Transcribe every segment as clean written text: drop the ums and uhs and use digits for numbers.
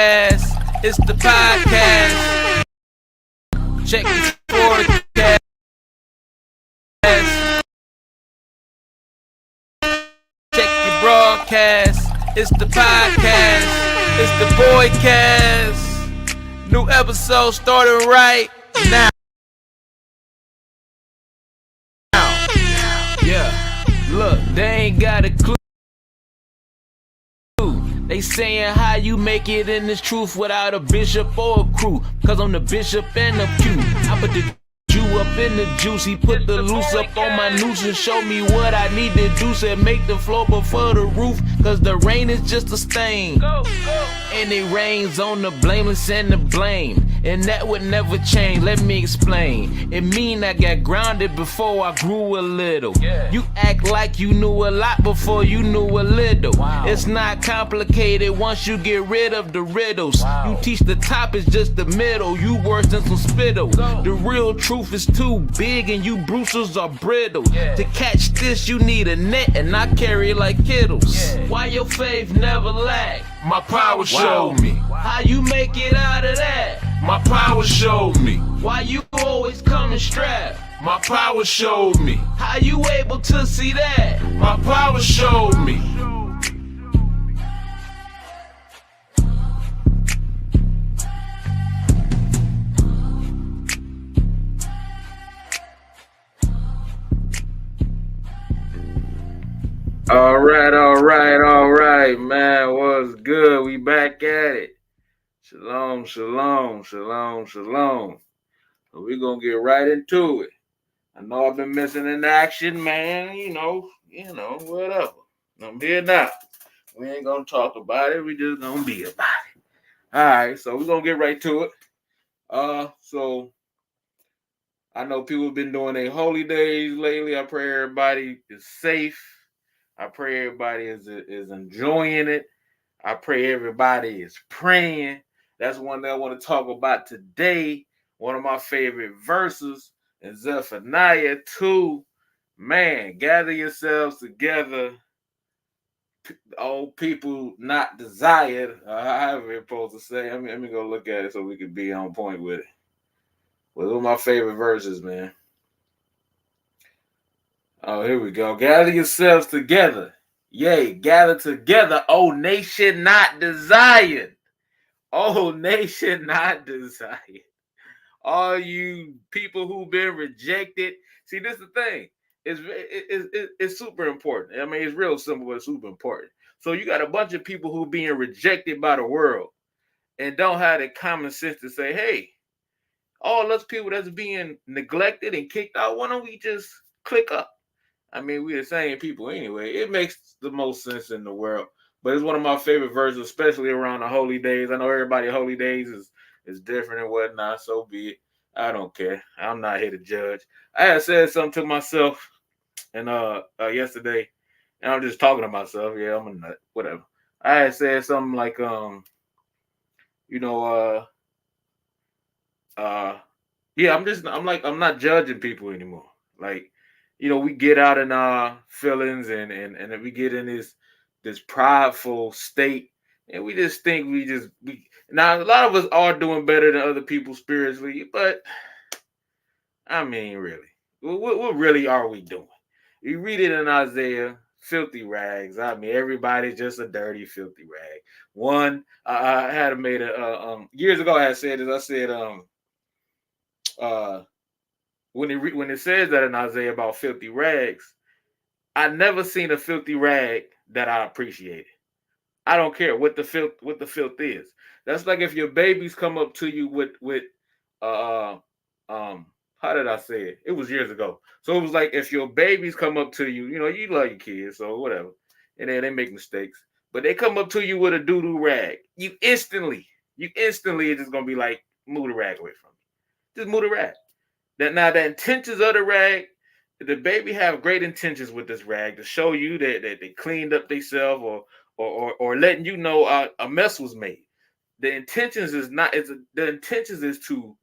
It's the podcast. Check the forecast. Check your broadcast. It's the podcast. It's the boycast. New episode starting right now. Yeah, look, they ain't got a clue. They saying how you make it in this truth without a bishop or a crew. Cause I'm the bishop and the Q. I put the Jew up in the juice. He put the loose up on my noose and show me what I need to do. Said make the floor before the roof. Cause the rain is just a stain. And it rains on the blameless and the blame. And that would never change, let me explain. It mean I got grounded before I grew a little. You act like you knew a lot before you knew a little. It's not complicated once you get rid of the riddles. You teach the top is just the middle. You worse than some spittle. The real truth is too big and you bruisers are brittle. To catch this you need a net and I carry it like Kittles. Why your faith never lack? My power showed me. How you make it out of that? My power showed me. Why you always coming strapped? My power showed me. How you able to see that? My power showed me. All right, man. What's good? We back at it. Shalom. So we're gonna get right into it. I know I've been missing in action, man. You know, whatever. I'm here now. We ain't gonna talk about it. We just gonna be about it. All right, so we're gonna get right to it. So I know people have been doing their holy days lately. I pray everybody is safe. I pray everybody is enjoying it. I pray everybody is praying. That's one that I want to talk about today. One of my favorite verses in Zephaniah 2. Man, gather yourselves together, all people not desired. However you're supposed to say. Let me go look at it so we can be on point with it. Well, those are my favorite verses, man. Oh, here we go. Gather yourselves together. Yea, gather together, O nation not desired. O nation not desired. All you people who've been rejected. See, this is the thing. It's super important. I mean, it's real simple, but it's super important. So you got a bunch of people who being rejected by the world and don't have the common sense to say, hey, all those people that's being neglected and kicked out, why don't we just click up? I mean, we're the same people anyway. It makes the most sense in the world. But it's one of my favorite verses, especially around the holy days. I know everybody holy days is different and whatnot, so be it. I don't care. I'm not here to judge. I had said something to myself and yesterday, and I'm just talking to myself. Yeah, I'm a nut. Whatever. I had said something like yeah, I'm not judging people anymore. Like, we get out in our feelings and then we get in this prideful state and we just think we now a lot of us are doing better than other people spiritually, but I mean, really, what really are we doing? You read it in Isaiah, filthy rags. I mean, everybody's just a dirty, filthy rag. One, I had made a years ago. I had said this. I said when it says that in Isaiah about filthy rags, I never seen a filthy rag that I appreciated. I don't care what the filth is. That's like if your babies come up to you with uh how did I say it? It was years ago. So it was like if your babies come up to you, you love your kids, so whatever. And then they make mistakes. But they come up to you with a doo-doo rag. You instantly are just gonna be like, move the rag away from me. Just move the rag. Now the intentions of the rag, the baby have great intentions with this rag to show you that they cleaned up themselves or letting you know a mess was made. The intentions is not the intentions is to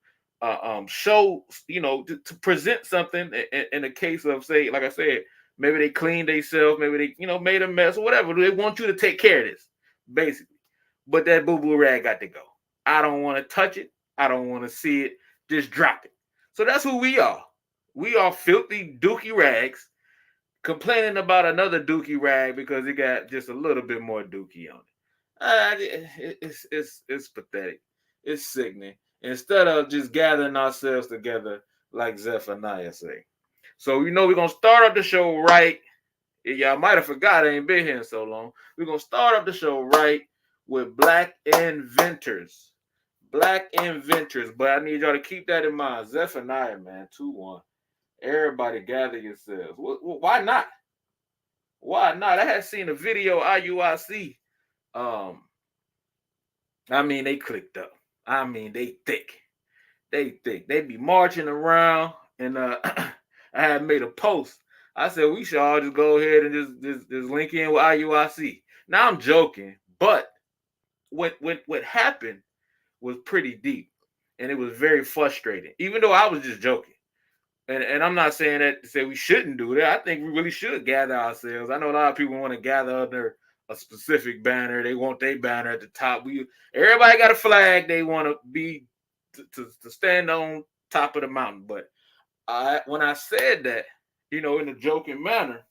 show, to present something in a case of, say, like I said, maybe they cleaned themselves, maybe they made a mess or whatever. They want you to take care of this, basically. but that boo-boo rag got to go. I don't want to touch it. I don't want to see it. Just drop it. So that's who we are. We are filthy dookie rags complaining about another dookie rag because it got just a little bit more dookie on it. It's pathetic. It's sickening. Instead of just gathering ourselves together like Zephaniah say. So we're gonna start up the show right. Y'all might have forgot I ain't been here in so long. We're gonna start up the show right with Black Inventors. Black Inventors. But I need y'all to keep that in mind. Zephaniah, man, 2-1. Everybody gather yourselves. Why not? Why not? I had seen a video IUIC. Um, I mean, they clicked up. I mean, they thick. They thick. They be marching around, and I had made a post. I said we should all just go ahead and just link in with IUIC. Now I'm joking, but what happened was pretty deep, and it was very frustrating. Even though I was just joking. And I'm not saying that to say we shouldn't do that. I think we really should gather ourselves. I know a lot of people want to gather under a specific banner. They want their banner at the top. Everybody got a flag. They want to be to stand on top of the mountain. But when I said that, in a joking manner,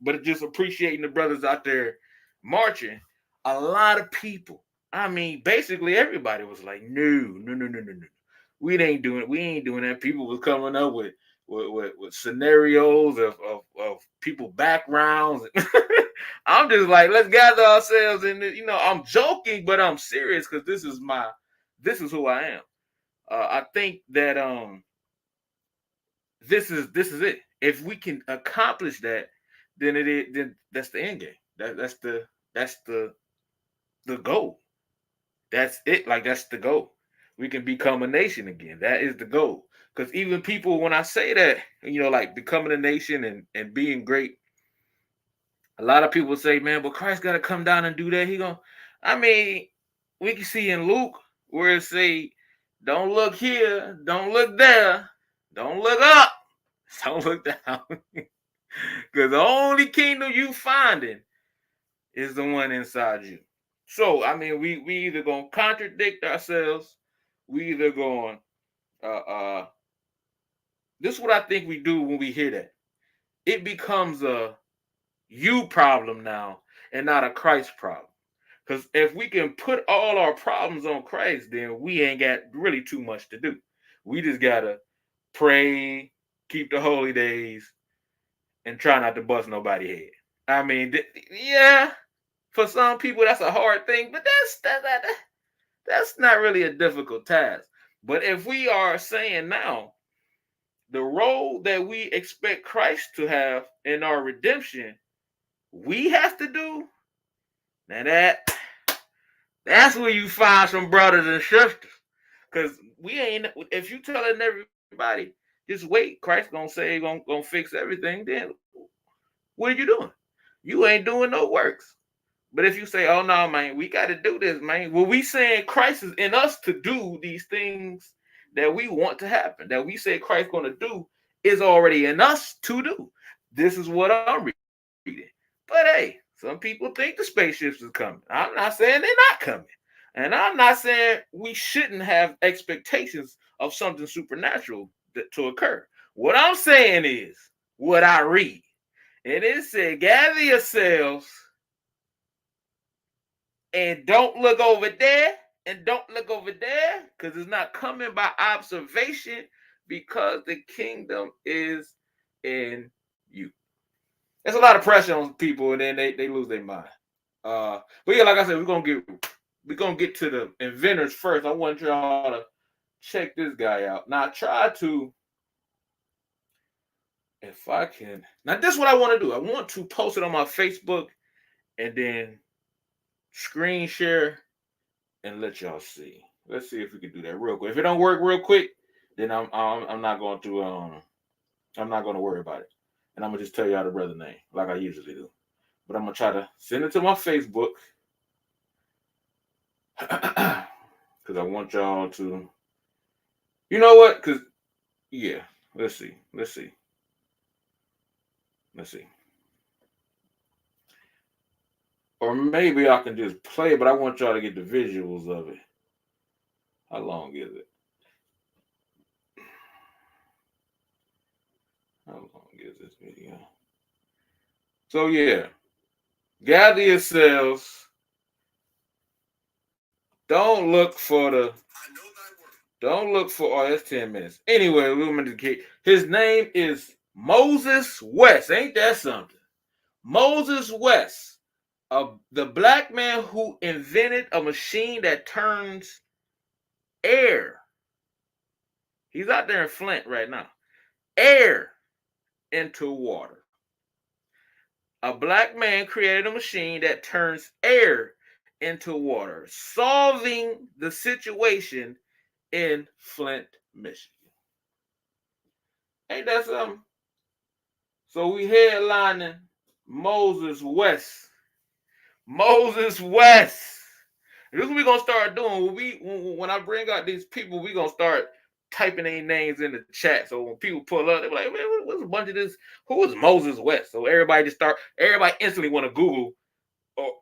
but just appreciating the brothers out there marching, a lot of people, I mean, basically everybody was like, no, no, no, no, no, no. We ain't doing that. People was coming up with scenarios of people backgrounds. I'm just like, let's gather ourselves and I'm joking, but I'm serious because this is who I am. I think that this is it. If we can accomplish that, then that's the end game. That's the goal. That's it. Like that's the goal. We can become a nation again. That is the goal. Because even people, when I say that, like becoming a nation and being great, a lot of people say, man, but Christ got to come down and do that. I mean, we can see in Luke where it say, don't look here, don't look there, don't look up, don't look down. Because the only kingdom you finding is the one inside you. So I mean, we either gonna contradict ourselves, we either going this is what I think we do when we hear that. It becomes a you problem now and not a Christ problem. Because if we can put all our problems on Christ, then we ain't got really too much to do. We just gotta pray, keep the holy days, and try not to bust nobody head. I mean, yeah, for some people that's a hard thing, but that's not really a difficult task. But if we are saying now the role that we expect Christ to have in our redemption, we have to do, now that's where you find some brothers and sisters. Cause we ain't, if you telling everybody, just wait, Christ gonna say gonna fix everything, then what are you doing? You ain't doing no works. But if you say, oh no, man, we got to do this, man. Well, we saying Christ is in us to do these things that we want to happen, that we say Christ's going to do is already in us to do. This is what I'm reading. But hey, some people think the spaceships is coming. I'm not saying they're not coming. And I'm not saying we shouldn't have expectations of something supernatural to occur. What I'm saying is what I read. And it said, gather yourselves and don't look over there and don't look over there because it's not coming by observation because the kingdom is in you. There's a lot of pressure on people and then they lose their mind. But yeah, like I said, we're gonna get to the inventors first. I want y'all to check this guy out. Now I try to, if I can, now this is what I want to do. I want to post it on my Facebook and then screen share and let y'all see. Let's see if we can do that real quick. If it don't work real quick, then I'm not going to I'm not going to worry about it, and I'm gonna just tell y'all the brother name like I usually do. But I'm gonna try to send it to my Facebook because I want y'all to. You know what? Because yeah, let's see. Or maybe I can just play, but I want y'all to get the visuals of it. How long is it? How long is this video? So yeah, gather yourselves. Don't look for the. Don't look for. Oh, that's 10 minutes. Anyway, his name is Moses West. Ain't that something? Moses West, the black man who invented a machine that turns air. He's out there in Flint right now. Air into water. A black man created a machine that turns air into water, solving the situation in Flint, Michigan. Ain't that something? So we headlining Moses West. Moses West. This is what we're gonna start doing. When I bring out these people, we're gonna start typing their names in the chat. So when people pull up, they're like, man, what's a bunch of this? Who is Moses West? So everybody instantly want to Google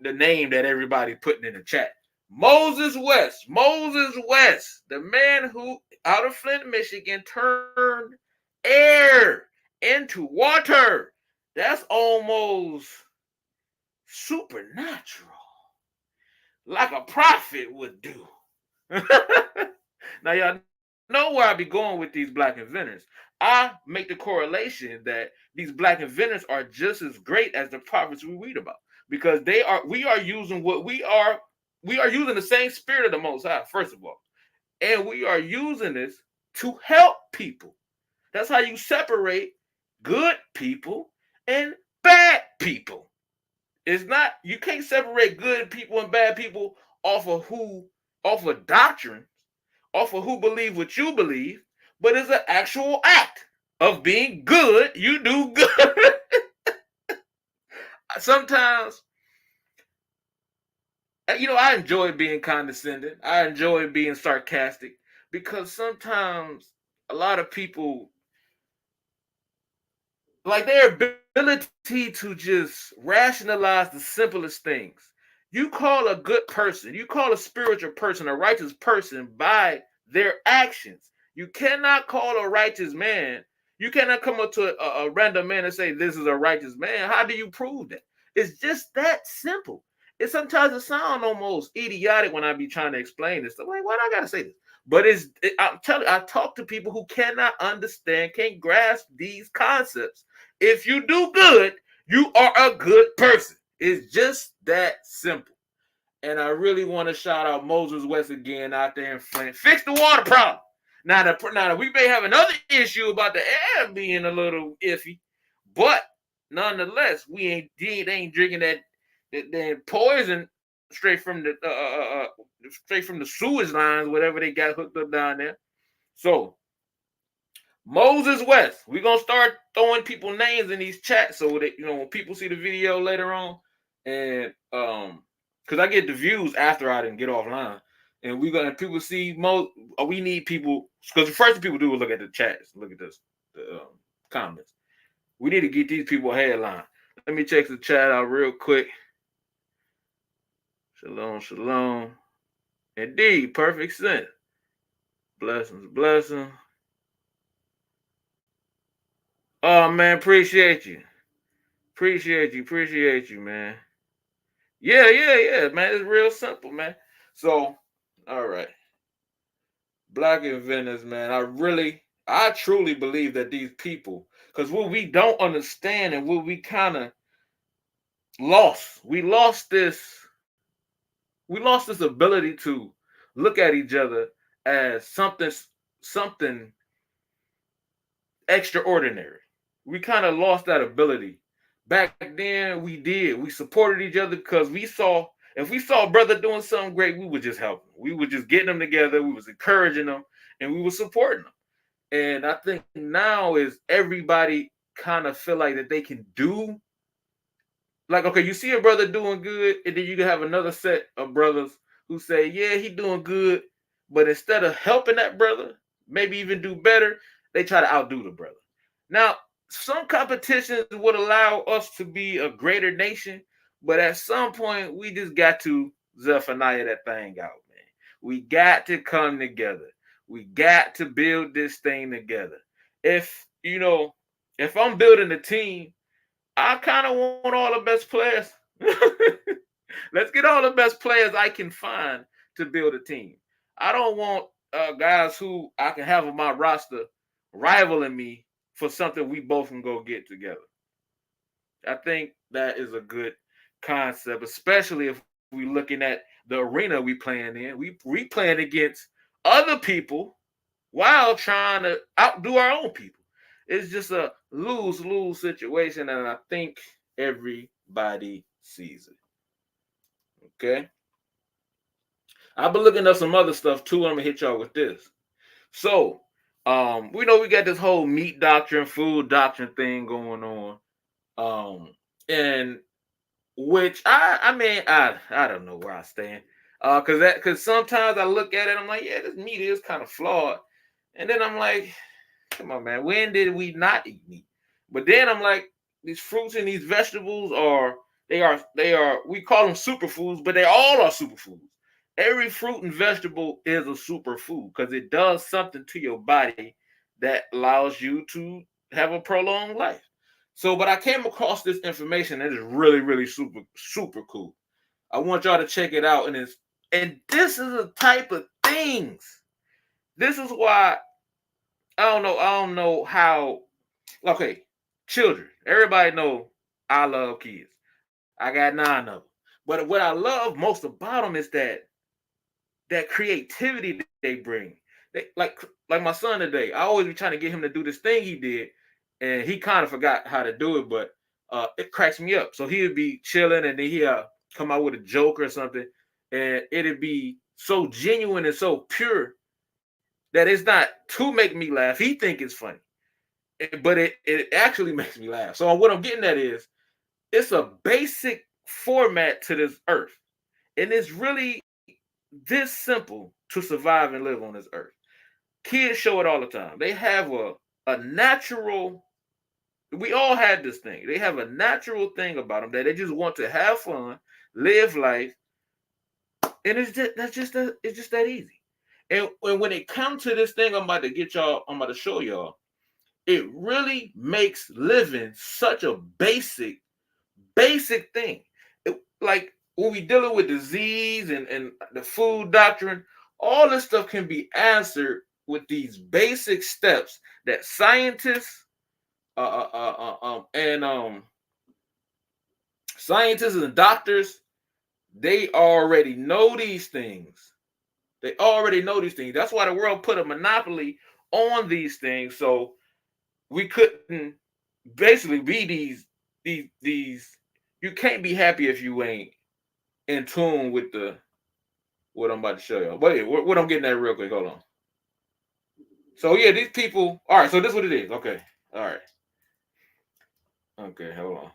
the name that everybody's putting in the chat. Moses West, the man who out of Flint, Michigan, turned air into water. That's almost supernatural, like a prophet would do. Now, y'all know where I be going with these black inventors. I make the correlation that these black inventors are just as great as the prophets we read about, because we are using using the same spirit of the Most High, first of all, and we are using this to help people. That's how you separate good people and bad people. It's not, you can't separate good people and bad people off of doctrine, off of who believe what you believe, but it's an actual act of being good. You do good. Sometimes, I enjoy being condescending. I enjoy being sarcastic, because sometimes a lot of people, like, their ability to just rationalize the simplest things. You call a good person, you call a spiritual person, a righteous person by their actions. You cannot call a righteous man. You cannot come up to a random man and say, this is a righteous man. How do you prove that? It's just that simple. Sometimes it sounds almost idiotic when I be trying to explain this. I'm like, why do I gotta say this? But I'm telling you, I talk to people who cannot understand, can't grasp these concepts. If you do good, you are a good person. It's just that simple. And I really want to shout out Moses West again out there in Flint. Fix the water problem. Now we may have another issue about the air being a little iffy, but nonetheless, they ain't drinking that poison straight from the sewage lines, whatever they got hooked up down there. So Moses West, we're gonna start throwing people names in these chats so that when people see the video later on, and because I get the views after I didn't get offline, and people see we need people, because the first thing people do is look at the chats, look at the comments. We need to get these people a headline. Let me check the chat out real quick. Shalom. Indeed, perfect sense. Blessings. Oh man, appreciate you, man. Yeah, man. It's real simple, man. So, all right, black inventors, man. I truly believe that these people, because what we don't understand and what we kind of we lost this ability to look at each other as something extraordinary. We kind of lost that ability. Back then, we supported each other because if we saw a brother doing something great, we would just help him. We would just get them together. We was encouraging them, and we were supporting them. And I think now is everybody kind of feel like that they can do. Like, okay, you see a brother doing good, and then you can have another set of brothers who say, yeah, he doing good, but instead of helping that brother, maybe even do better, they try to outdo the brother. Now, some competitions would allow us to be a greater nation, But at some point, we just got to Zephaniah that thing out, man. We got to come together. We got to build this thing together. If if I'm building a team, I kind of want all the best players. Let's get all the best players I can find to build a team. I don't want guys who I can have on my roster rivaling me for something we both can go get together. I think that is a good concept, especially if we're looking at the arena we playing in. We playing against other people while trying to outdo our own people. It's just a lose-lose situation, and I think everybody sees it. Okay. I've been looking up some other stuff too. I'm gonna hit y'all with this. So, we know we got this whole meat doctrine, food doctrine thing going on. And which I don't know where I stand. Cause sometimes I look at it, I'm like, yeah, this meat is kind of flawed. And then I'm like, come on, man, when did we not eat meat? But then I'm like, these fruits and these vegetables are we call them superfoods, but they all are superfoods. Every fruit and vegetable is a superfood because it does something to your body that allows you to have a prolonged life. So, but I came across this information that is really, really super, super cool. I want y'all to check it out, and this is a type of things. This is why I don't know how. Okay, children. Everybody know I love kids. I got 9 of them. But what I love most about them is that creativity they bring. Like my son today. I always be trying to get him to do this thing he did, and he kind of forgot how to do it, but it cracks me up. So he would be chilling, and then he come out with a joke or something, and it'd be so genuine and so pure that it's not to make me laugh. He think it's funny, but it actually makes me laugh. So what I'm getting at is it's a basic format to this earth, and it's really this simple to survive and live on this earth. Kids show it all the time. They have a natural. We all had this thing. They have a natural thing about them that they just want to have fun, live life, and it's just that easy. And when it comes to this thing, I'm about to show y'all. It really makes living such a basic thing. Like when we dealing with disease and the food doctrine, all this stuff can be answered with these basic steps that scientists and scientists and doctors, they already know these things. They already know these things. That's why the world put a monopoly on these things. So we couldn't basically be these. You can't be happy if you ain't in tune with the what I'm about to show y'all. But yeah, what I'm getting at real quick. Hold on. So yeah, these people. All right. So this is what it is. Okay. All right. Okay. Hold on.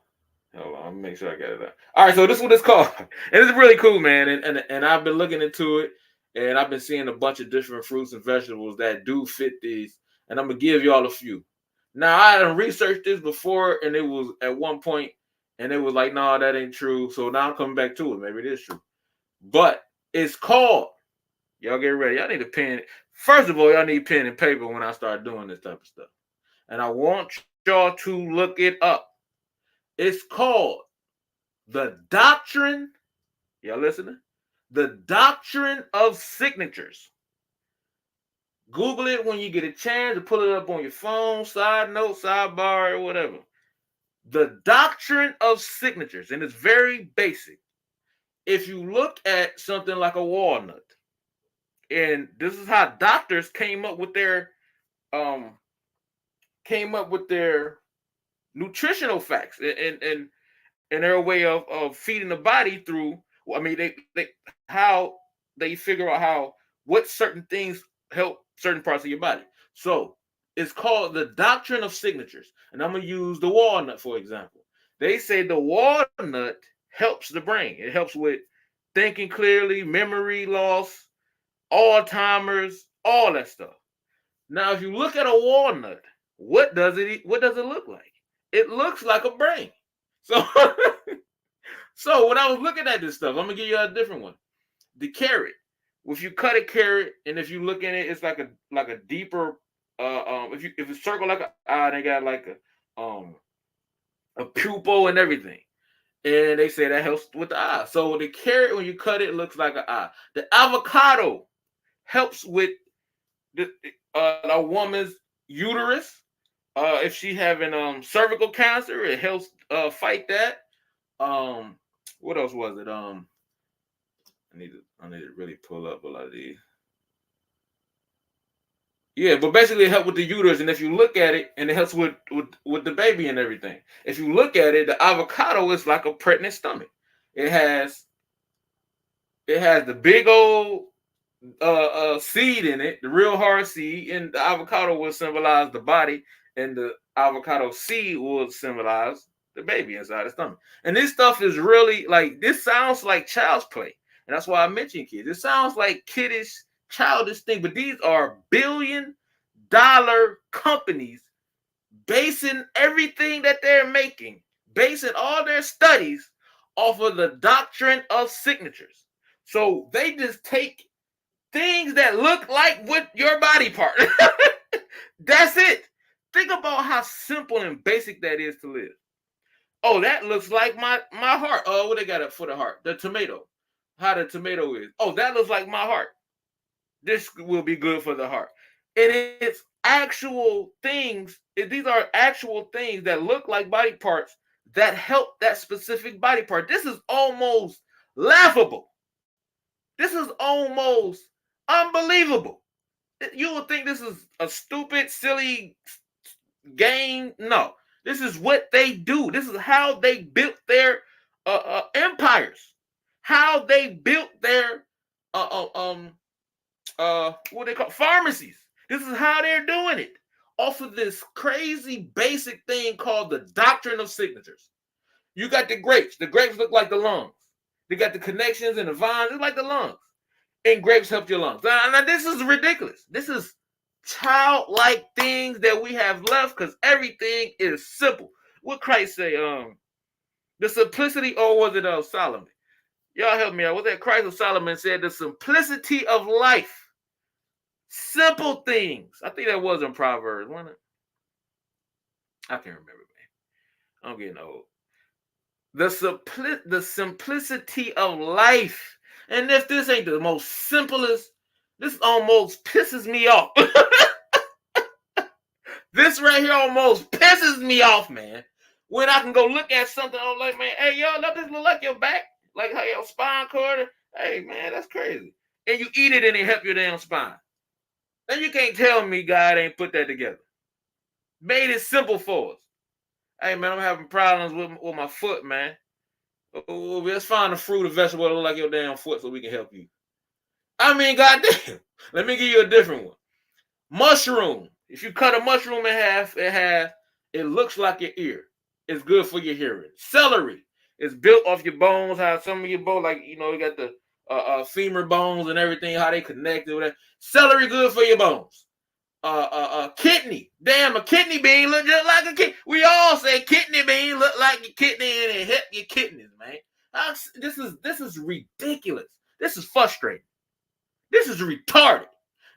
Hold on. Let me make sure I got it out. All right. So this is what it's called, and it's really cool, man. And I've been looking into it, and I've been seeing a bunch of different fruits and vegetables that do fit these, and I'm gonna give y'all a few. Now I had researched this before, and it was at one point, and it was like, no, that ain't true. So now I'm coming back to it. Maybe it is true, but it's called. Y'all get ready. Y'all need a pen. First of all, y'all need pen and paper when I start doing this type of stuff, and I want y'all to look it up. It's called the doctrine. Y'all listening? The doctrine of signatures. Google it when you get a chance to pull it up on your phone, side note, sidebar, or whatever. The doctrine of signatures, and it's very basic. If you look at something like a walnut, and this is how doctors um came up with their nutritional facts and their way of feeding the body through. I mean, they how they figure out how what certain things help certain parts of your body. So it's called the doctrine of signatures, and I'm gonna use the walnut for example. They say the walnut helps the brain. It helps with thinking clearly, memory loss, Alzheimer's, all that stuff. Now, if you look at a walnut, what does it look like? It looks like a brain. So So when I was looking at this stuff, I'm gonna give you a different one. The carrot. If you cut a carrot and if you look in it, it's like a deeper if it's circle like an eye, they got like a pupil and everything. And they say that helps with the eye. So the carrot, when you cut it, looks like an eye. The avocado helps with a woman's uterus. If she having cervical cancer, it helps fight that. What else was it? I need to really pull up a lot of these. Yeah, but basically it helps with the uterus, and if you look at it, and it helps with the baby and everything. If you look at it, the avocado is like a pregnant stomach. It has the big old seed in it, the real hard seed, and the avocado will symbolize the body, and the avocado seed will symbolize the baby inside the stomach. And this stuff is really like, this sounds like child's play, and that's why I mentioned kids. It sounds like kiddish, childish thing, but these are billion-dollar companies basing everything that they're making, basing all their studies off of the doctrine of signatures. So they just take things that look like what your body part. That's it. Think about how simple and basic that is to live. Oh, that looks like my heart. Oh, what they got up for the heart? The tomato. How the tomato is. Oh, that looks like my heart. This will be good for the heart. And it's actual things. These are actual things that look like body parts that help that specific body part. This is almost laughable. This is almost unbelievable. You would think this is a stupid, silly game. No, this is what they do. This is how they built their empires. How they built their what they call pharmacies. This is how they're doing it, off of this crazy basic thing called the doctrine of signatures. You got the grapes. The grapes look like the lungs. They got the connections and the vines. It's like the lungs. And grapes help your lungs. Now this is ridiculous. This is childlike things that we have left because everything is simple. What Christ say? The simplicity, or was it Solomon? Y'all help me out. Was that Christ or Solomon said the simplicity of life? Simple things. I think that was in Proverbs, wasn't it? I can't remember, man. I'm getting old. The simplicity of life. And if this ain't the most simplest, this almost pisses me off. This right here almost pisses me off, man. When I can go look at something, I'm like, man, hey, y'all, does this look like your back? Like how your spine cord? Hey, man, that's crazy. And you eat it and it help your damn spine. And you can't tell me God ain't put that together. Made it simple for us. Hey, man, I'm having problems with my foot, man. Let's find a fruit or vegetable that look like your damn foot so we can help you. I mean, goddamn. Let me give you a different one. Mushroom. If you cut a mushroom in half, it looks like your ear. It's good for your hearing. Celery is built off your bones. How some of your bones, like, you got the femur bones and everything, how they connect. Celery good for your bones. Kidney. Damn, a kidney bean look just like a kidney. We all say kidney bean look like your kidney and it help your kidneys, man. This is ridiculous. This is frustrating. This is retarded.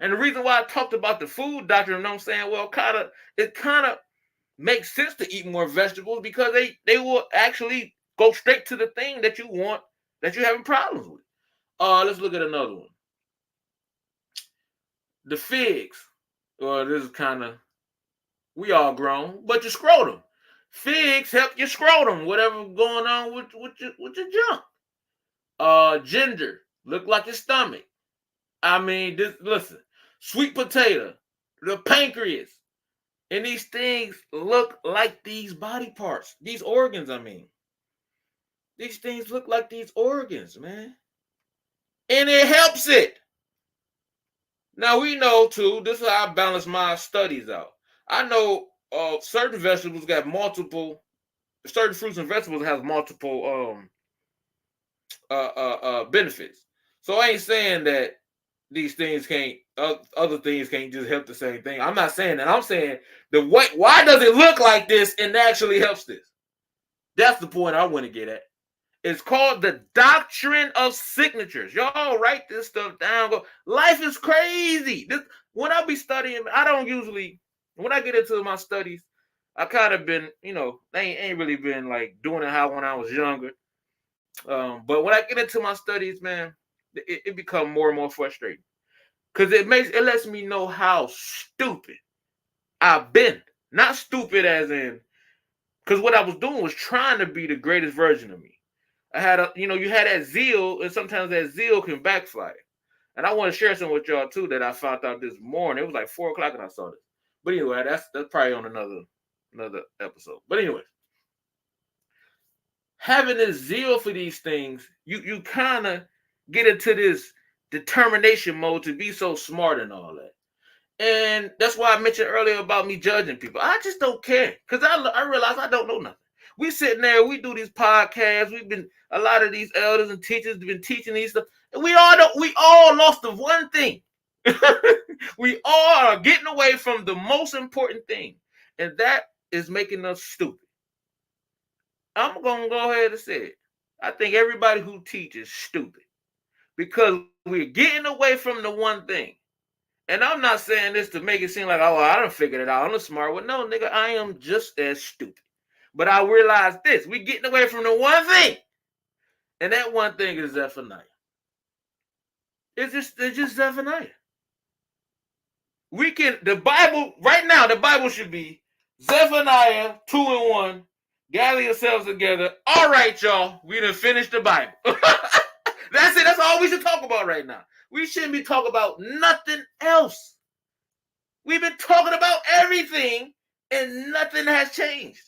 And the reason why I talked about the food doctrine, you know what I'm saying? Well, it kind of makes sense to eat more vegetables because they will actually go straight to the thing that you want, that you're having problems with. Let's look at another one. The figs. Well, this is kind of, we all grown, but your scrotum. Figs help your scrotum, whatever going on with your junk. Ginger, look like your stomach. I mean, listen, sweet potato, the pancreas, and these things look like these body parts, these organs, I mean. These things look like these organs, man. And it helps it. Now, we know, too, this is how I balance my studies out. I know certain vegetables got multiple, certain fruits and vegetables have multiple benefits. So I ain't saying that these things can't, other things can't just help the same thing. I'm not saying that. I'm saying why does it look like this and actually helps this? That's the point I want to get at. It's called the doctrine of signatures. Y'all write this stuff down. Go. Life is crazy. When I be studying, I don't usually, when I get into my studies, I kind of been, they ain't really been like doing it how when I was younger. But when I get into my studies, man, it become more and more frustrating. Because it lets me know how stupid I've been. Not stupid as in, because what I was doing was trying to be the greatest version of me. I had you had that zeal, and sometimes that zeal can backfire. And I want to share some with y'all too that I found out this morning. It was like 4:00 and I saw this. But anyway, that's probably on another episode. But anyway, having this zeal for these things, you kind of get into this determination mode to be so smart and all that. And that's why I mentioned earlier about me judging people. I just don't care because I realize I don't know nothing. We sitting there, we do these podcasts. A lot of these elders and teachers have been teaching these stuff. And we all lost the one thing. We all are getting away from the most important thing. And that is making us stupid. I'm going to go ahead and say it. I think everybody who teaches is stupid because we're getting away from the one thing. And I'm not saying this to make it seem like, oh, I done figured it out. I'm a smart one. No, nigga, I am just as stupid. But I realize this. We're getting away from the one thing. And that one thing is Zephaniah. It's just Zephaniah. The Bible, right now, the Bible should be Zephaniah 2:1. Gather yourselves together. All right, y'all. We done finished the Bible. That's it. That's all we should talk about right now. We shouldn't be talking about nothing else. We've been talking about everything and nothing has changed.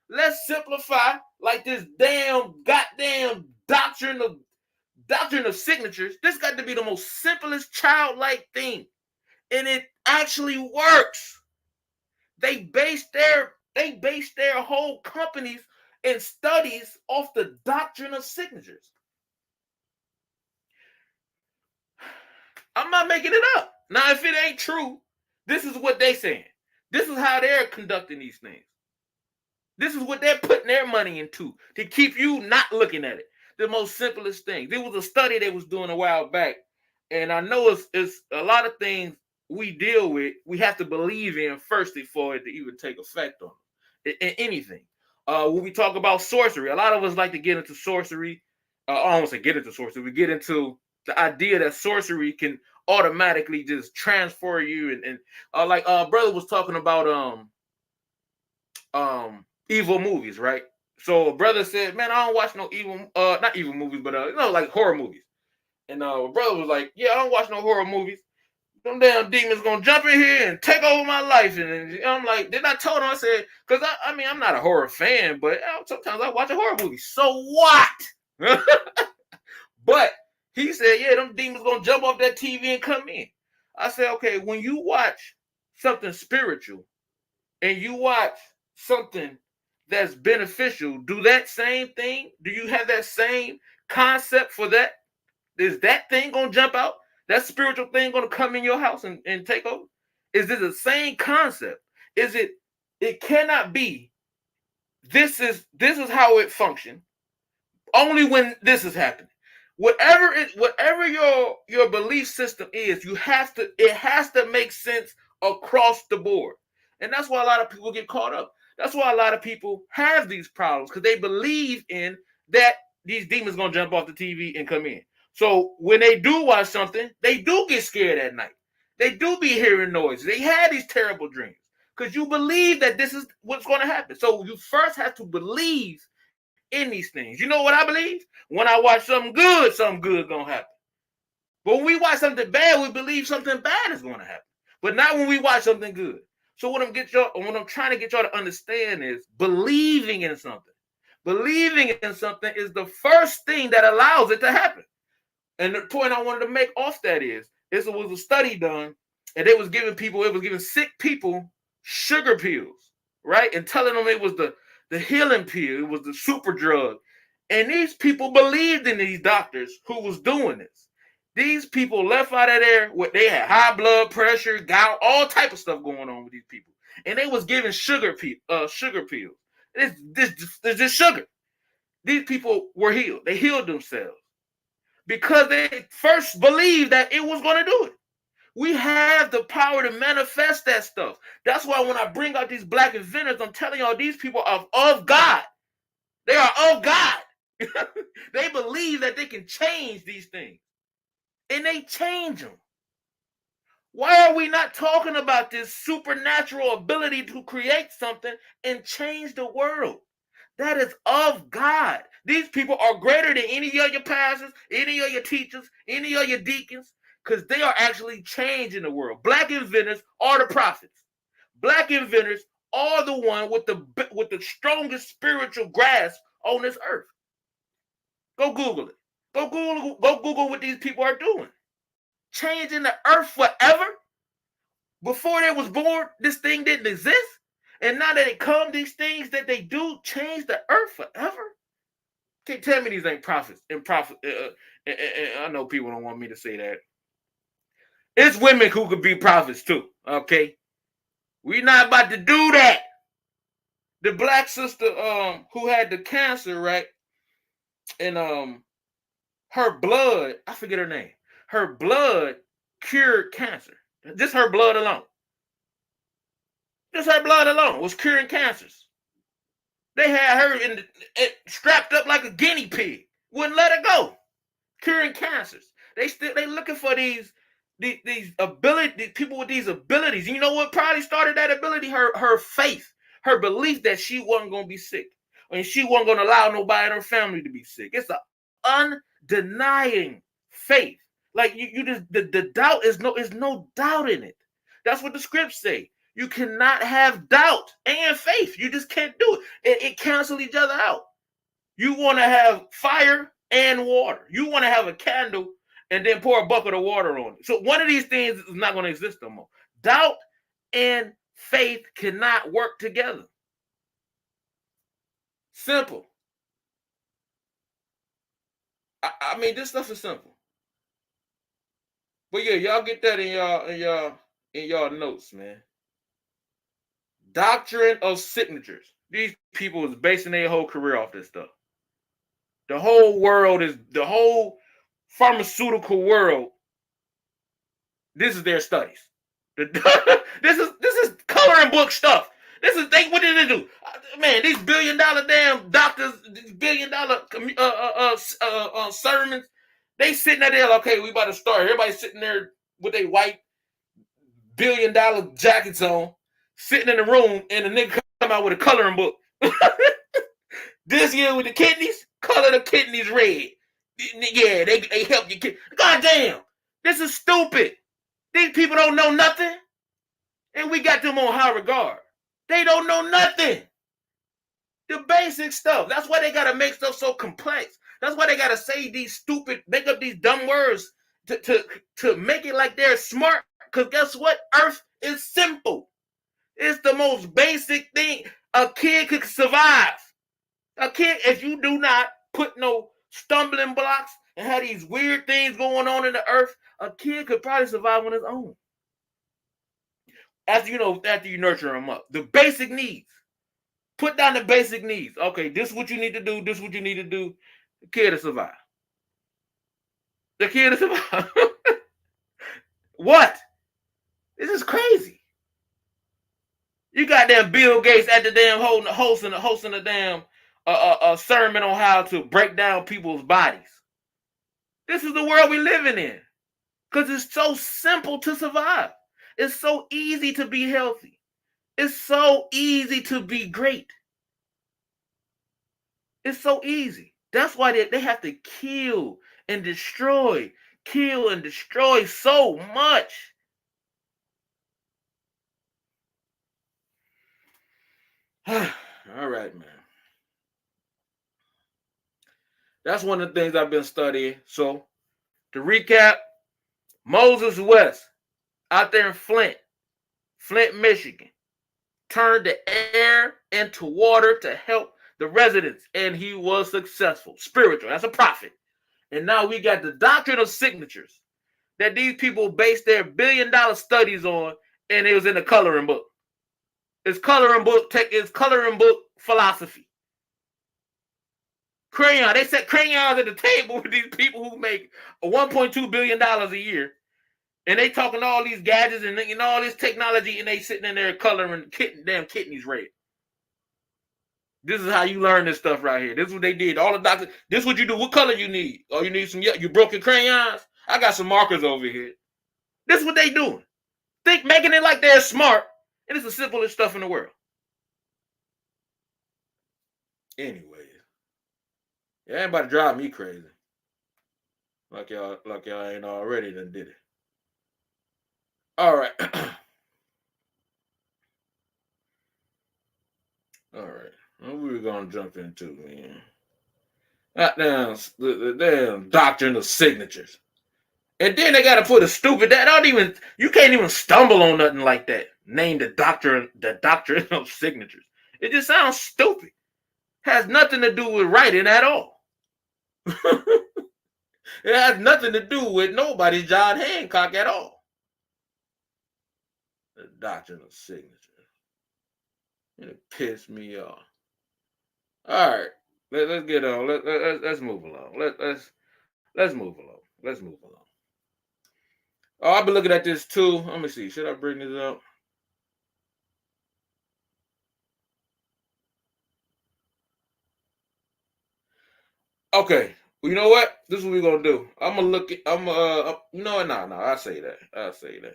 Let's simplify like this goddamn doctrine of signatures. This got to be the most simplest childlike thing. And it actually works. They base their whole companies and studies off the doctrine of signatures. I'm not making it up. Now, if it ain't true, this is what they saying. This is how they're conducting these things. This is what they're putting their money into to keep you not looking at it. The most simplest thing. There was a study they was doing a while back, and I know it's a lot of things we deal with. We have to believe in first before it to even take effect on in anything. When we talk about sorcery, a lot of us like to get into sorcery. I don't want to say get into sorcery. We get into the idea that sorcery can automatically just transfer you and like brother was talking about evil movies, right? So a brother said, man, I don't watch no evil not evil movies, but like horror movies. And brother was like, yeah, I don't watch no horror movies. Them damn demons gonna jump in here and take over my life. And I'm like, then I told him, I said, because I mean I'm not a horror fan, but sometimes I watch a horror movie. So what? But he said, yeah, them demons gonna jump off that TV and come in. I said, okay, when you watch something spiritual and you watch something that's beneficial, do that same thing? Do you have that same concept for that? Is that thing gonna jump out? That spiritual thing gonna come in your house and take over? Is this the same concept? It cannot be. This is how it functions. Only when this is happening. Whatever your belief system is, it has to make sense across the board. And that's why a lot of people get caught up. That's why a lot of people have these problems because they believe in that these demons gonna jump off the TV and come in. So when they do watch something, they do get scared at night. They do be hearing noises. They had these terrible dreams because you believe that this is what's going to happen. So you first have to believe in these things. You know what I believe? When I watch something good gonna happen. But when we watch something bad, we believe something bad is gonna happen. But not when we watch something good. So what I'm trying to get y'all to understand is believing in something. Believing in something is the first thing that allows it to happen. And the point I wanted to make off that is, it was a study done, and it was giving sick people sugar pills, right? And telling them it was the healing pill, it was the super drug. And these people believed in these doctors who was doing this. These people left out of there, they had high blood pressure, gout, all type of stuff going on with these people. And they was giving sugar pills. It's just sugar. These people were healed. They healed themselves because they first believed that it was going to do it. We have the power to manifest that stuff. That's why when I bring out these black inventors, I'm telling y'all these people are of God. They are of God. They believe that they can change these things. And they change them. Why are we not talking about this supernatural ability to create something and change the world? That is of God. These people are greater than any of your pastors, any of your teachers, any of your deacons, because they are actually changing the world. Black inventors are the prophets. Black inventors are the one with the strongest spiritual grasp on this earth. Go Google it. Go Google what these people are doing. Changing the earth forever. Before they was born, this thing didn't exist. And now that it come, these things that they do change the earth forever. Can't tell me these ain't prophets. And I know people don't want me to say that. It's women who could be prophets too. Okay, we not about to do that. The black sister who had the cancer, right? And her blood, I forget her name. Her blood cured cancer. Just her blood alone. Just her blood alone was curing cancers. They had her strapped up like a guinea pig. Wouldn't let her go. Curing cancers. They looking for these abilities, these people with these abilities. You know what probably started that ability? Her faith, her belief that she wasn't gonna be sick, and she wasn't gonna allow nobody in her family to be sick. It's an undenying faith. Like you just the doubt is no doubt in it. That's what the scripts say. You cannot have doubt and faith. You just can't do it. It cancels each other out. You want to have fire and water. You want to have a candle and then pour a bucket of water on it. So one of these things is not going to exist no more. Doubt and faith cannot work together. Simple. I mean, this stuff is simple. But yeah, y'all get that in y'all notes, man. Doctrine of signatures. These people is basing their whole career off this stuff. The whole pharmaceutical world. This is their studies. This is coloring book stuff. What did they do? Man, these $1 billion damn doctors, these $1 billion sermons, they sitting there, okay, we about to start. Everybody sitting there with their white $1 billion jackets on, sitting in the room, and the nigga come out with a coloring book. This year with the kidneys, color the kidneys red. Yeah, they help your kid. God damn, this is stupid. These people don't know nothing, and we got them on high regard. They don't know nothing. The basic stuff. That's why they gotta make stuff so complex. That's why they gotta say these stupid, make up these dumb words to make it like they're smart. Because guess what? Earth is simple. It's the most basic thing a kid could survive. A kid, if you do not put no stumbling blocks and have these weird things going on in the earth, a kid could probably survive on his own. After you nurture them up. The basic needs. Put down the basic needs. Okay, this is what you need to do. This is what you need to do. The kid to survive. The kid to survive. What? This is crazy. You got damn Bill Gates at the damn hosting a damn a sermon on how to break down people's bodies. This is the world we're living in. Because it's so simple to survive. It's so easy to be healthy. It's so easy to be great. It's so easy. That's why they have to kill and destroy so much. All right, man. That's one of the things I've been studying. So, to recap, Moses West, out there in Flint, Michigan, turned the air into water to help the residents, and he was successful. Spiritual, that's a prophet. And now we got the doctrine of signatures that these people based their $1 billion studies on, and it was in a coloring book. It's coloring book philosophy. Crayon. They set crayons at the table with these people who make $1.2 billion a year. And they talking all these gadgets and all this technology, and they sitting in there coloring damn kidneys red. This is how you learn this stuff right here. This is what they did. All the doctors. This is what you do. What color you need? Oh, you need some. You broken crayons. I got some markers over here. This is what they doing. Making it like they're smart, and it's the simplest stuff in the world. Anyways, yeah, ain't about to drive me crazy. Like y'all ain't already done did it. All right. All right. What we gonna jump into, man? That damn the damn doctrine of signatures. And then they gotta put a stupid you can't even stumble on nothing like that. Name the doctrine of signatures. It just sounds stupid. Has nothing to do with writing at all. It has nothing to do with nobody's John Hancock at all. The doctrine of signatures. It pissed me off. All right, let's get on. Let's move along. Let's move along. Let's move along. Oh, I've been looking at this too. Let me see. Should I bring this up? Okay. Well, you know what? This is what we're gonna do. I'm gonna look at. You know what? No. I'll say that. I'll save that.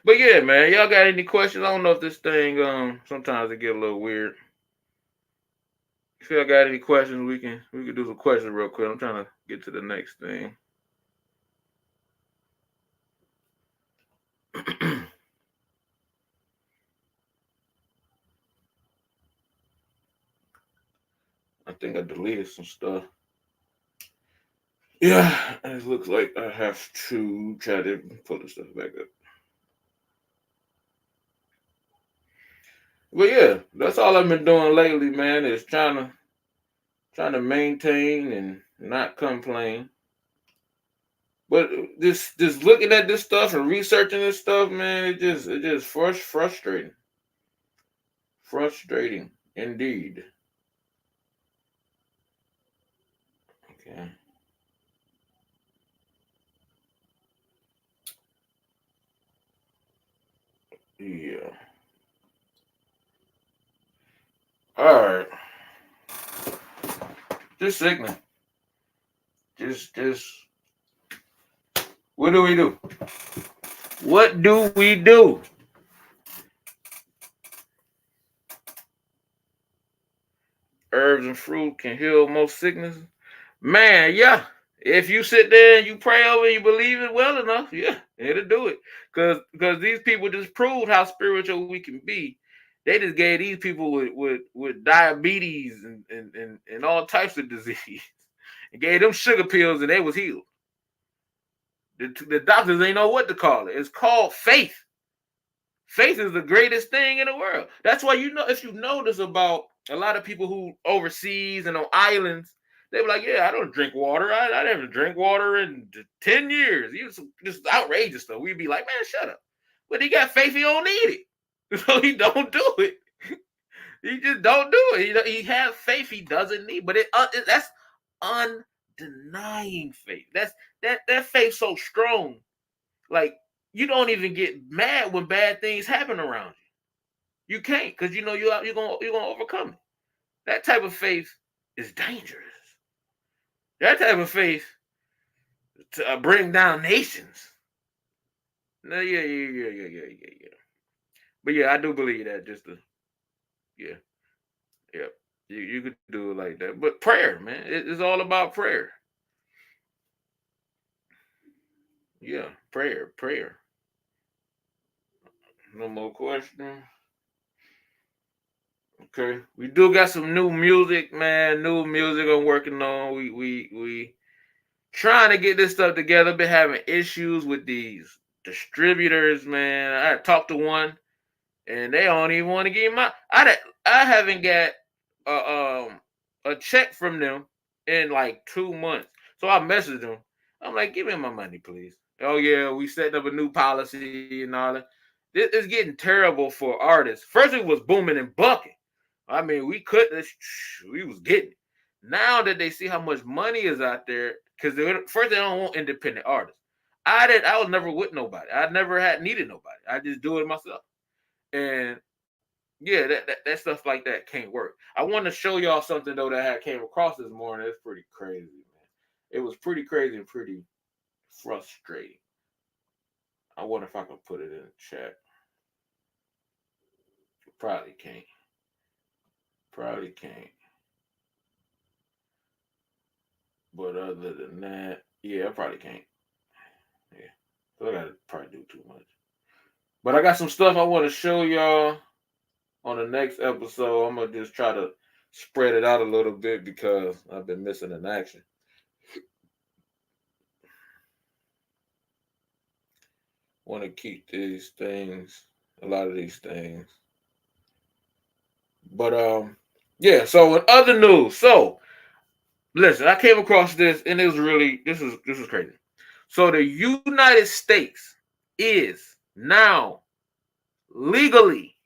But yeah, man, y'all got any questions? I don't know if this thing sometimes it get a little weird. If y'all got any questions, we can do some questions real quick. I'm trying to get to the next thing. I think I deleted some stuff. Yeah, it looks like I have to try to pull this stuff back up. But yeah, that's all I've been doing lately, man, is trying to maintain and not complain. But just looking at this stuff and researching this stuff, man, it just frustrating. Frustrating indeed. Okay. Yeah. All right. Just sickening. Just what do we do? What do we do? Herbs and fruit can heal most sicknesses. Man, yeah. If you sit there and you pray over and you believe it well enough, yeah, it'll do it. Because these people just proved how spiritual we can be. They just gave these people with diabetes and all types of disease and gave them sugar pills and they was healed. The doctors ain't know what to call it. It's called faith. Faith is the greatest thing in the world. That's why if you notice about a lot of people who overseas and on islands, they were like, yeah, I don't drink water. I never drink water in 10 years. Just outrageous stuff. We'd be like, man, shut up. But he got faith, he don't need it. So he don't do it. He just don't do it. He has faith he doesn't need. But that's undenying faith. That faith so strong. Like, you don't even get mad when bad things happen around you. You can't, because you know you're gonna overcome it. That type of faith is dangerous. That type of faith to bring down nations. No, yeah. But yeah, I do believe that. Yeah. You could do it like that. But prayer, man, it's all about prayer. Yeah, prayer. No more questions. Okay, we do got some new music, man. New music I'm working on. We trying to get this stuff together. Been having issues with these distributors, man. I talked to one, and they don't even want to give my. I haven't got a check from them in like 2 months. So I messaged them. I'm like, give me my money, please. Oh yeah, we set up a new policy and all that. it's getting terrible for artists. First, it was booming and bucking. I mean, we was getting it. Now that they see how much money is out there, because first they don't want independent artists. I was never with nobody. I never had needed nobody. I just do it myself. And yeah, that stuff like that can't work. I want to show y'all something though that I came across this morning. It's pretty crazy, man. It was pretty crazy and pretty frustrating. I wonder if I can put it in the chat. Probably can't. Probably can't. But other than that, yeah, I probably can't. Yeah. So I gotta probably do too much. But I got some stuff I want to show y'all on the next episode. I'm gonna just try to spread it out a little bit because I've been missing in action. Want to keep these things, a lot of these things. But yeah. So in other news, so listen, I came across this and it was really this was crazy. So the United States is now legally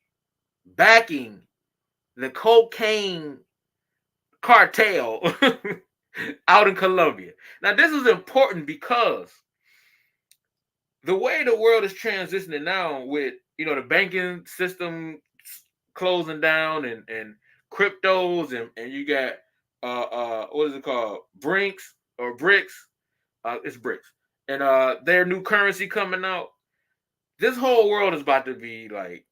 backing the cocaine cartel out in Colombia. Now, this is important because the way the world is transitioning now with, the banking system closing down and cryptos and you got what is it called? Brinks or bricks. It's bricks. And their new currency coming out. This whole world is about to be like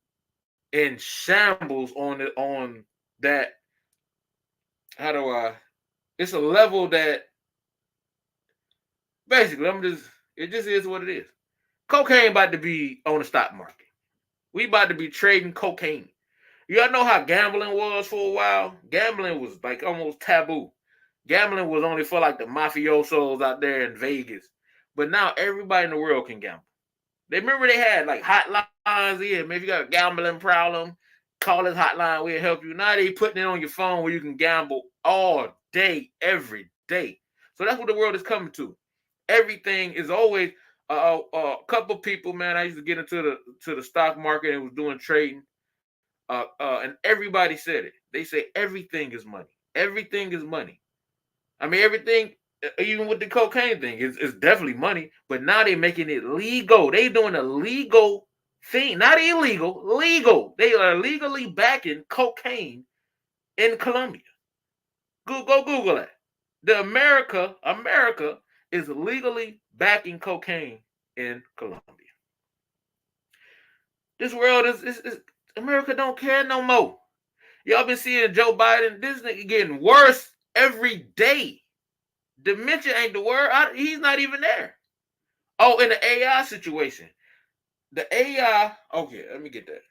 in shambles on that. How do I? It's a level that basically it just is what it is. Cocaine about to be on the stock market. We about to be trading cocaine. Y'all know how gambling was for a while? Gambling was like almost taboo. Gambling was only for like the mafiosos out there in Vegas. But now everybody in the world can gamble. They remember they had like hotlines. Yeah, man, if you got a gambling problem, call this hotline. We'll help you. Now they putting it on your phone where you can gamble all day, every day. So that's what the world is coming to. Everything is always a couple people, man. I used to get into the stock market and was doing trading. And everybody said it. They say everything is money. Everything is money. I mean, everything, even with the cocaine thing, is definitely money. But now they're making it legal. They doing a legal thing, not illegal, legal. They are legally backing cocaine in Colombia. Go Google that. America is legally backing cocaine in Colombia. This world is America don't care no more. Y'all been seeing Joe Biden. This nigga getting worse every day. Dementia ain't the word. He's not even there. Oh, in the AI situation. The AI, okay, let me get that.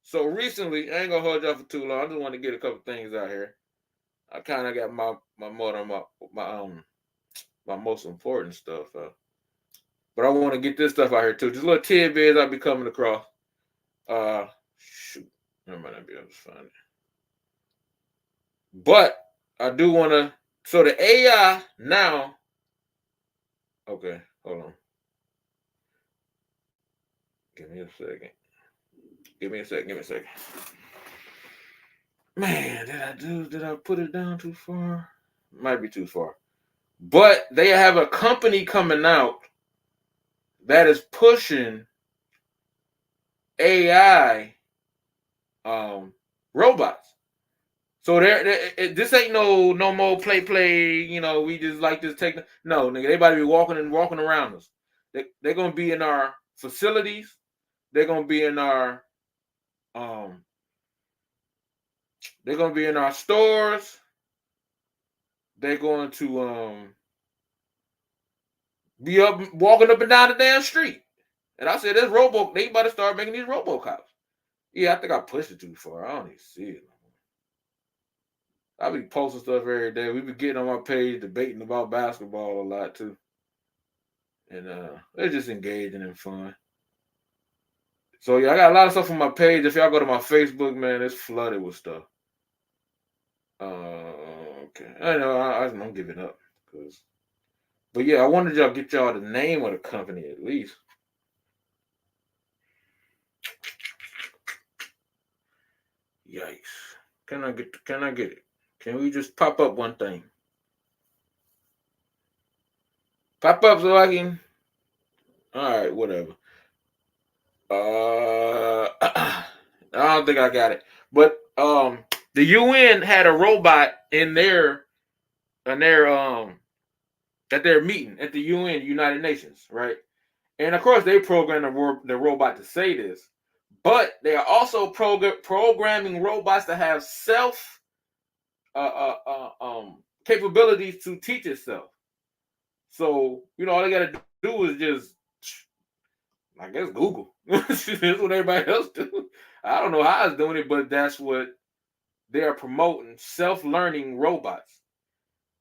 So recently, I ain't gonna hold y'all for too long. I just want to get a couple things out here. I kind of got my most important stuff. But I want to get this stuff out here too. Just little tidbits I'll be coming across. Shoot, I might not be able to find it. But I do want to. So the AI now. Okay, hold on. Give me a second. Give me a second. Man, did I put it down too far? Might be too far. But they have a company coming out that is pushing AI robots. So this ain't no more play. We just like this techno. No, nigga, they about to be walking around us. They're gonna be in our facilities. They're gonna be in our They're gonna be in our stores. They're going to be up walking up and down the damn street. And I said, "This they about to start making these RoboCops." Yeah, I think I pushed it too far. I don't even see it. I be posting stuff every day. We be getting on my page debating about basketball a lot too, and they're just engaging and fun. So yeah, I got a lot of stuff on my page. If y'all go to my Facebook, man, it's flooded with stuff. Okay, I know I'm giving up but yeah, I wanted y'all to get y'all the name of the company at least. Yikes. Can I get it? Can we just pop up one thing? Pop up so I can. Alright, whatever. I don't think I got it. But the UN had a robot in their at their meeting at the UN, United Nations, right? And of course, they programmed the robot to say this, but they are also programming robots to have self capabilities to teach itself. So all they got to do is just, I guess, Google. That's what everybody else do. I don't know how it's doing it, but that's what they are promoting: self-learning robots.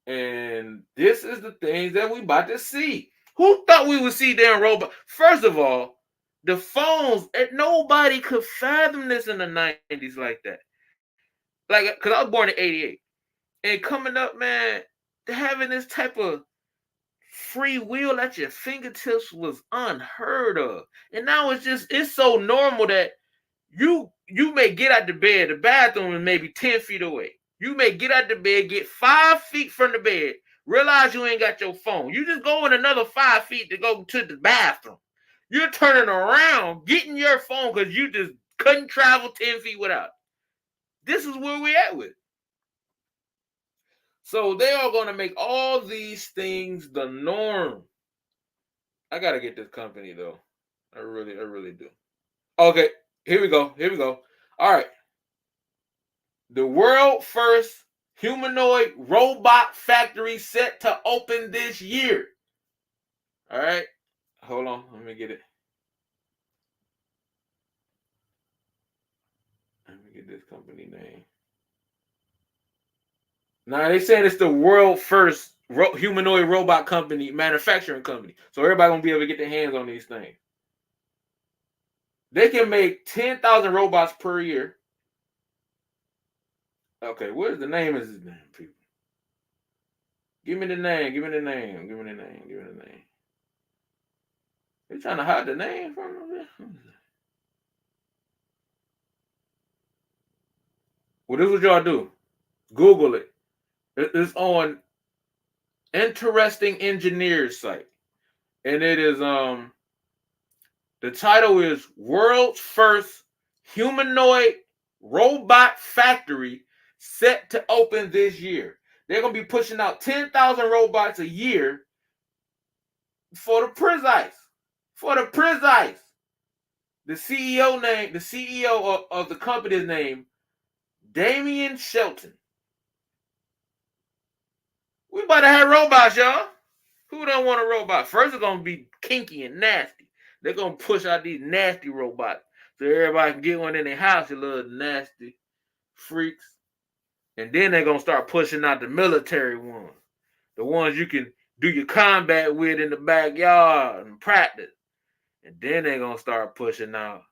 And this is the things that we about to see. Who thought we would see damn robot? First of all, the phones, nobody could fathom this in the 90s like that. Like, because I was born in 88. And coming up, man, having this type of free will at your fingertips was unheard of. And now it's so normal that you may get out the bed, the bathroom is maybe 10 feet away. You may get out the bed, get 5 feet from the bed, realize you ain't got your phone. You just go in another 5 feet to go to the bathroom. You're turning around, getting your phone because you just couldn't travel 10 feet without. This is where we at with. So they are going to make all these things the norm. I got to get this company though. I really do. Okay, here we go. All right. The world first humanoid robot factory set to open this year. All right. Hold on. Let me get it. Let me get this company name. Now they saying it's the world first humanoid robot company, manufacturing company. So everybody gonna be able to get their hands on these things. They can make 10,000 robots per year. Okay, where's the name of this name, people? Give me the name. They trying to hide the name from them. Well, this is what y'all do. Google it. It's on Interesting Engineers site. And it is the title is World's First Humanoid Robot Factory set to open this year. They're gonna be pushing out 10,000 robots a year for the precise. The CEO of the company's name, Damian Shelton. We about to have robots, y'all. Who don't want a robot? First, it's gonna be kinky and nasty. They're gonna push out these nasty robots so everybody can get one in their house, you little nasty freaks. And then they're gonna start pushing out the military ones, the ones you can do your combat with in the backyard and practice. And then they're gonna start pushing out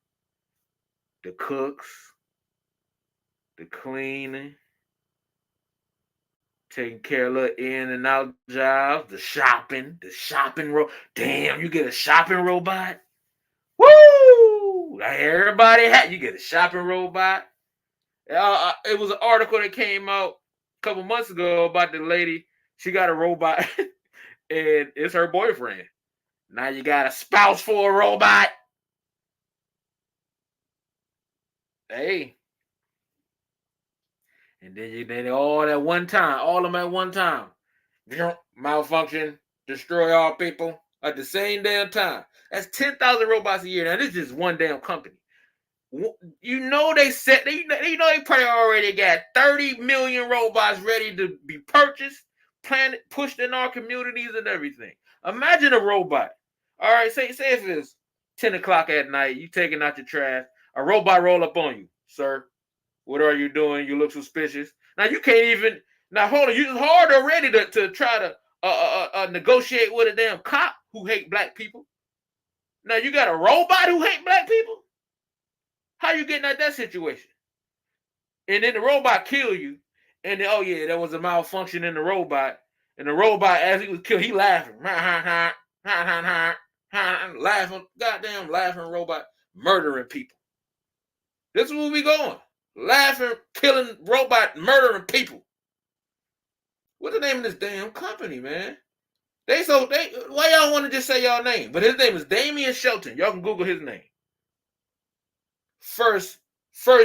the cooks, the cleaning, taking care of little in and out jobs, the shopping Damn, you get a shopping robot? Woo! Like everybody you get a shopping robot. It was an article that came out a couple months ago about the lady. She got a robot, and it's her boyfriend. Now you got a spouse for a robot. Hey. And then all of them at one time. Malfunction, destroy all people at the same damn time. That's 10,000 robots a year. Now, this is just one damn company. You know they probably already got 30 million robots ready to be purchased, planted, pushed in our communities and everything. Imagine a robot. All right, say if it's 10 o'clock at night, you taking out your trash, a robot roll up on you. Sir, what are you doing? You look suspicious. Now you can't even. Now hold on, it's hard already to try to negotiate with a damn cop who hate black people. Now you got a robot who hate black people. How you getting out that situation? And then the robot kill you, and then, oh yeah, there was a malfunction in the robot, and the robot as he was killed, he laughing, laughing, goddamn laughing robot murdering people. This is where we going. laughing, killing, robot, murdering people. What's the name of this damn company, man? Why y'all want to just say y'all name? But his name is Damian Shelton. Y'all can Google his name. First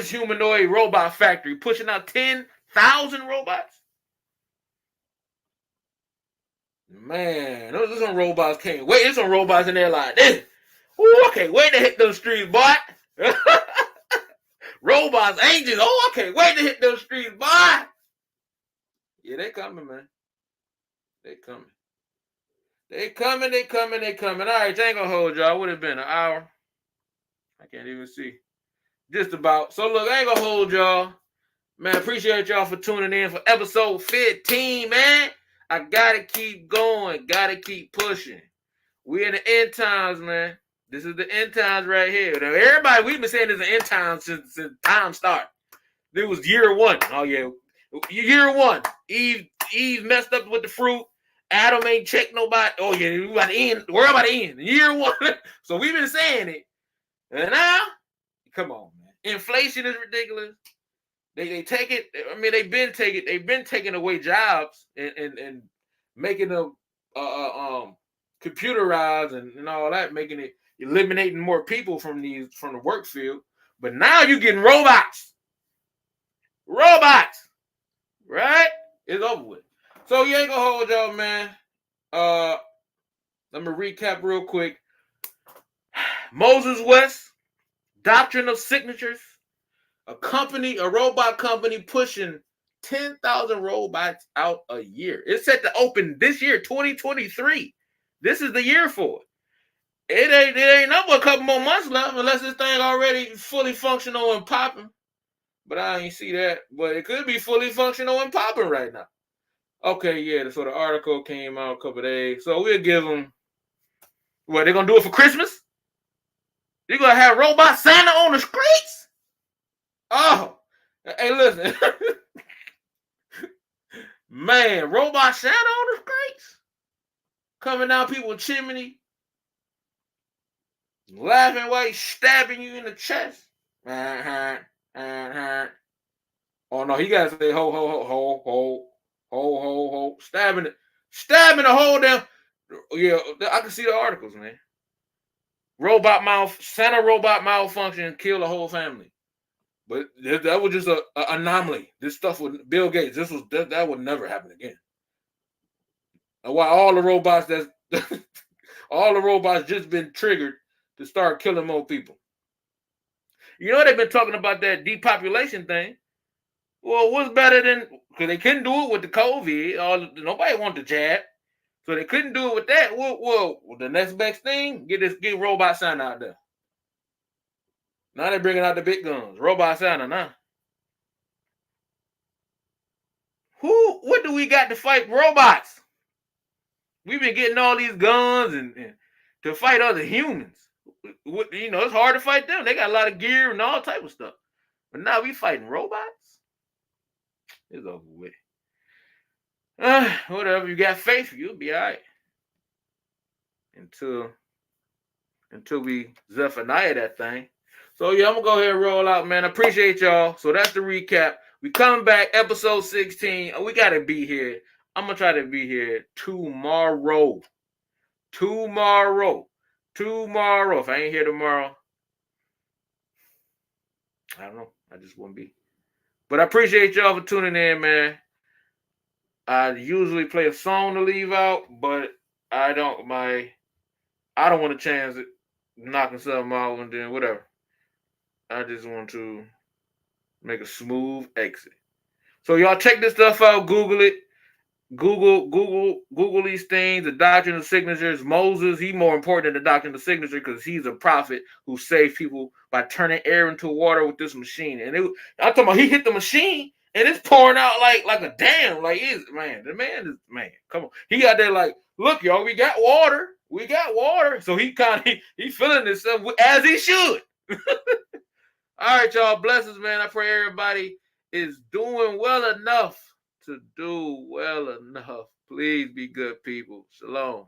humanoid robot factory pushing out 10,000 robots. Man, those some robots can't wait. There's some robots in there like this. Ooh, I can't wait to hit those streets, boy. Robots, angels. Oh, I can't wait to hit those streets, boy. Yeah, they coming, man. They coming. They coming. All right, I ain't gonna hold y'all. Would have been an hour. I can't even see. Just about. So look, I ain't gonna hold y'all. Man, appreciate y'all for tuning in for episode 15, man. I gotta keep going. Gotta keep pushing. We in the end times, man. This is the end times right here. Now, everybody, we've been saying this is the end times since time started. It was year one. Oh, yeah. Year one. Eve messed up with the fruit. Adam ain't checked nobody. Oh, yeah, we about to end. We're about to end. Year one. So we've been saying it. And now, come on, man. Inflation is ridiculous. They take it. I mean, they've been taking away jobs and making them computerized and all that, making it eliminating more people from the work field. But now you're getting robots, right? It's over with. So you ain't gonna hold y'all, man. Let me recap real quick. Moses West, doctrine of signatures, a robot company pushing 10,000 robots out a year. It's set to open this year, 2023. This is the year for it. It ain't number a couple more months left unless this thing already fully functional and popping. But I ain't see that. But it could be fully functional and popping right now. Okay, yeah. So the article came out a couple of days. So we'll give them. What, they're gonna do it for Christmas? They're gonna have robot Santa on the streets? Oh, hey, listen. Man, robot Santa on the streets? Coming down people's chimney, laughing while he's stabbing you in the chest. Oh no, he gotta say ho ho ho ho ho ho ho ho, stabbing the whole damn. Yeah, I can see the articles, man. Santa robot malfunction killed the whole family. But that was just an anomaly. This stuff with Bill Gates, that would never happen again. And why all the robots just been triggered to start killing more people. You know they've been talking about that depopulation thing. Well, what's better than, because they couldn't do it with the COVID. Nobody wanted the jab, so they couldn't do it with that. Well, the next best thing, get robot Santa out there. Now they're bringing out the big guns, robot Santa now. What do we got to fight robots? We've been getting all these guns and to fight other humans. It's hard to fight them. They got a lot of gear and all type of stuff. But now we fighting robots. It's over with. Whatever. You got faith, you'll be all right. Until we Zephaniah that thing. So yeah, I'm gonna go ahead and roll out, man. I appreciate y'all. So that's the recap. We coming back, episode 16. We gotta be here. I'm gonna try to be here tomorrow. Tomorrow. If I ain't here tomorrow, I don't know. I just won't be. But I appreciate y'all for tuning in, man. I usually play a song to leave out, but I don't want to chance it, knocking something out and then whatever. I just want to make a smooth exit. So y'all check this stuff out. Google it. Google these things. The doctrine of signatures. Moses, he more important than the doctrine of signature because he's a prophet who saved people by turning air into water with this machine. And I'm talking about he hit the machine and it's pouring out like a dam. Like the man is come on. He got there like, look, y'all, we got water. So he feeling himself as he should. All right, y'all. Blessings, man. I pray everybody is doing well enough to do well enough. Please be good people. Shalom.